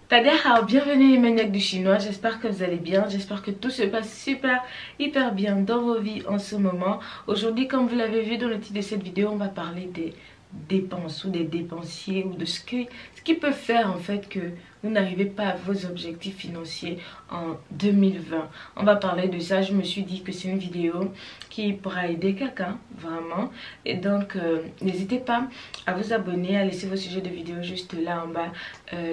Tadahao, bienvenue les maniaques du chinois, j'espère que vous allez bien, j'espère que tout se passe super, hyper bien dans vos vies en ce moment. Aujourd'hui, comme vous l'avez vu dans le titre de cette vidéo, on va parler des dépenses ou des dépensiers ou de ce qui peut faire en fait que vous n'arrivez pas à vos objectifs financiers en 2020. On va parler de ça, je me suis dit que c'est une vidéo qui pourra aider quelqu'un vraiment. Et donc n'hésitez pas à vous abonner, à laisser vos sujets de vidéo juste là en bas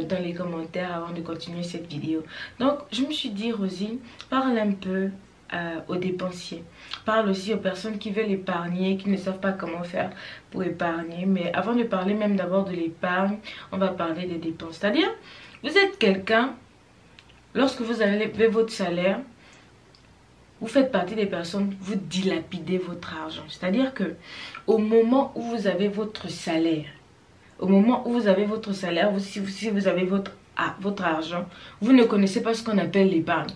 dans les commentaires avant de continuer cette vidéo. Donc je me suis dit, Rosie, parle un peu aux dépensiers. Parle aussi aux personnes qui veulent épargner, qui ne savent pas comment faire pour épargner. Mais avant de parler même d'abord de l'épargne, on va parler des dépenses. C'est-à-dire, vous êtes quelqu'un, lorsque vous avez votre salaire, vous faites partie des personnes, vous dilapidez votre argent. C'est-à-dire que au moment où vous avez votre salaire, si vous avez votre argent, vous ne connaissez pas ce qu'on appelle l'épargne.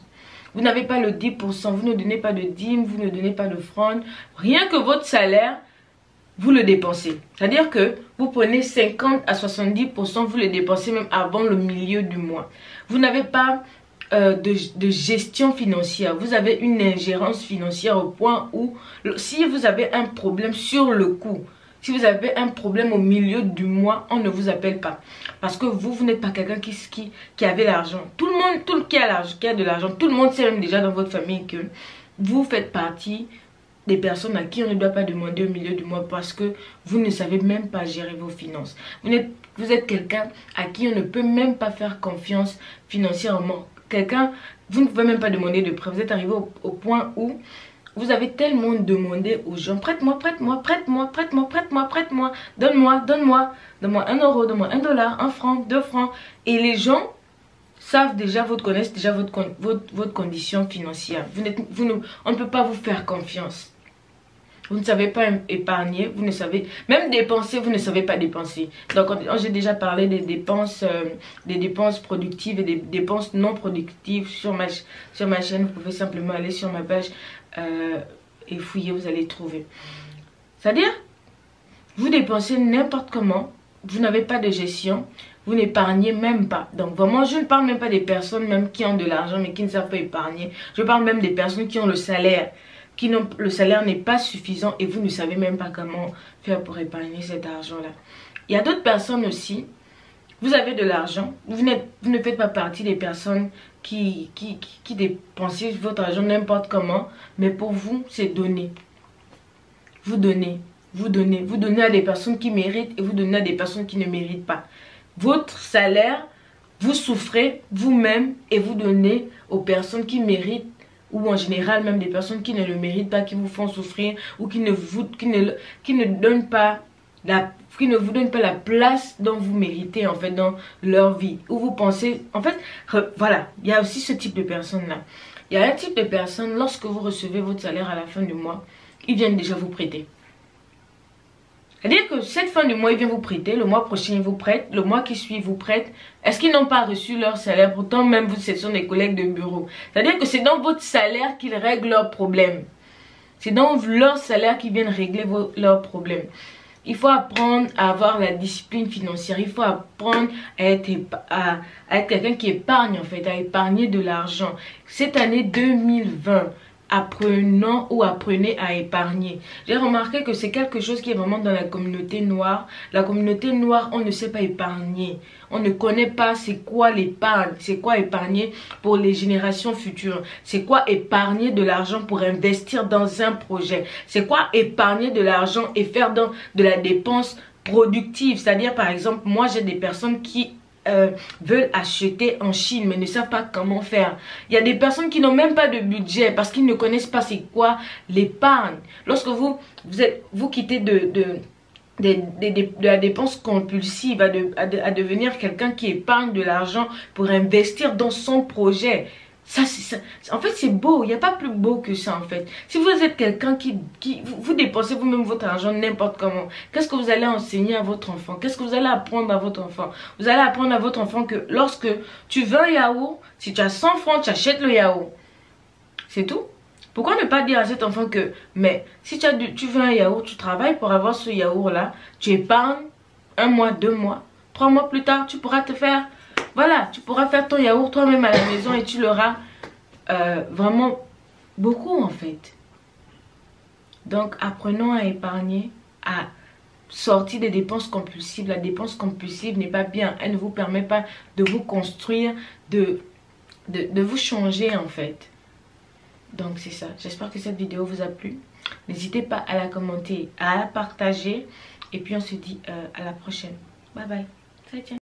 Vous n'avez pas le 10%, vous ne donnez pas de dîme, vous ne donnez pas de fronde. Rien que votre salaire, vous le dépensez. C'est-à-dire que vous prenez 50 à 70%, vous le dépensez même avant le milieu du mois. Vous n'avez pas de gestion financière. Vous avez une ingérence financière au point où, si vous avez un problème sur le coup, si vous avez un problème au milieu du mois, on ne vous appelle pas. Parce que vous n'êtes pas quelqu'un qui avait l'argent. Tout le monde qui a de l'argent, tout le monde sait même déjà dans votre famille que vous faites partie des personnes à qui on ne doit pas demander au milieu du mois parce que vous ne savez même pas gérer vos finances. Vous êtes quelqu'un à qui on ne peut même pas faire confiance financièrement. Vous ne pouvez même pas demander de prêt. Vous êtes arrivé au point où vous avez tellement demandé aux gens, prête-moi, prête-moi, prête-moi, prête-moi, prête-moi, prête-moi, donne-moi, donne-moi, donne-moi 1 euro, donne-moi 1 dollar, 1 franc, 2 francs. Et les gens savent déjà, connaissent déjà votre condition financière. On ne peut pas vous faire confiance. Vous ne savez pas épargner, vous ne savez, même dépenser, vous ne savez pas dépenser. Donc j'ai déjà parlé des dépenses productives et des dépenses non productives sur ma chaîne. Vous pouvez simplement aller sur ma page et fouiller, vous allez trouver. C'est-à-dire, vous dépensez n'importe comment, vous n'avez pas de gestion, vous n'épargnez même pas. Donc vraiment, je ne parle même pas des personnes même qui ont de l'argent mais qui ne savent pas épargner. Je parle même des personnes qui ont le salaire. Le salaire n'est pas suffisant et vous ne savez même pas comment faire pour épargner cet argent-là. Il y a d'autres personnes aussi, vous avez de l'argent, vous ne faites pas partie des personnes qui dépensent votre argent n'importe comment, mais pour vous, c'est donner. Vous donnez, vous donnez, vous donnez à des personnes qui méritent et vous donnez à des personnes qui ne méritent pas. Votre salaire, vous souffrez vous-même et vous donnez aux personnes qui méritent ou en général même des personnes qui ne le méritent pas, qui vous font souffrir ou qui ne vous donnent pas la place dont vous méritez en fait dans leur vie. Où vous pensez, en fait, voilà, il y a aussi ce type de personnes-là. Il y a un type de personnes, lorsque vous recevez votre salaire à la fin du mois, ils viennent déjà vous prêter. C'est-à-dire que cette fin du mois, ils viennent vous prêter, le mois prochain, ils vous prêtent, le mois qui suit, ils vous prêtent. Est-ce qu'ils n'ont pas reçu leur salaire? Pourtant, même vous, ce sont des collègues de bureau. C'est-à-dire que c'est dans votre salaire qu'ils règlent leurs problèmes. C'est dans leur salaire qu'ils viennent régler leurs problèmes. Il faut apprendre à avoir la discipline financière. Il faut apprendre à être quelqu'un qui épargne en fait, à épargner de l'argent. Cette année 2020... apprenez à épargner. J'ai remarqué que c'est quelque chose qui est vraiment dans la communauté noire. La communauté noire, on ne sait pas épargner. On ne connaît pas c'est quoi l'épargne. C'est quoi épargner pour les générations futures. C'est quoi épargner de l'argent pour investir dans un projet. C'est quoi épargner de l'argent et faire de la dépense productive. C'est-à-dire par exemple, moi j'ai des personnes qui veulent acheter en Chine mais ne savent pas comment faire. Il y a des personnes qui n'ont même pas de budget parce qu'ils ne connaissent pas c'est quoi l'épargne. Lorsque vous quittez de la dépense compulsive à devenir quelqu'un qui épargne de l'argent pour investir dans son projet. En fait, c'est beau. Il n'y a pas plus beau que ça, en fait. Si vous êtes quelqu'un vous dépensez vous-même votre argent n'importe comment, qu'est-ce que vous allez enseigner à votre enfant? Qu'est-ce que vous allez apprendre à votre enfant? Vous allez apprendre à votre enfant que lorsque tu veux un yaourt, si tu as 100 francs, tu achètes le yaourt. C'est tout. Pourquoi ne pas dire à cet enfant que, mais si tu veux un yaourt, tu travailles pour avoir ce yaourt-là, tu épargnes 1 mois, 2 mois, 3 mois plus tard, tu pourras te faire Voilà, tu pourras faire ton yaourt toi-même à la maison et tu l'auras vraiment beaucoup en fait. Donc apprenons à épargner, à sortir des dépenses compulsives. La dépense compulsive n'est pas bien. Elle ne vous permet pas de vous construire, de vous changer en fait. Donc c'est ça. J'espère que cette vidéo vous a plu. N'hésitez pas à la commenter, à la partager. Et puis on se dit à la prochaine. Bye bye. Ciao, ciao.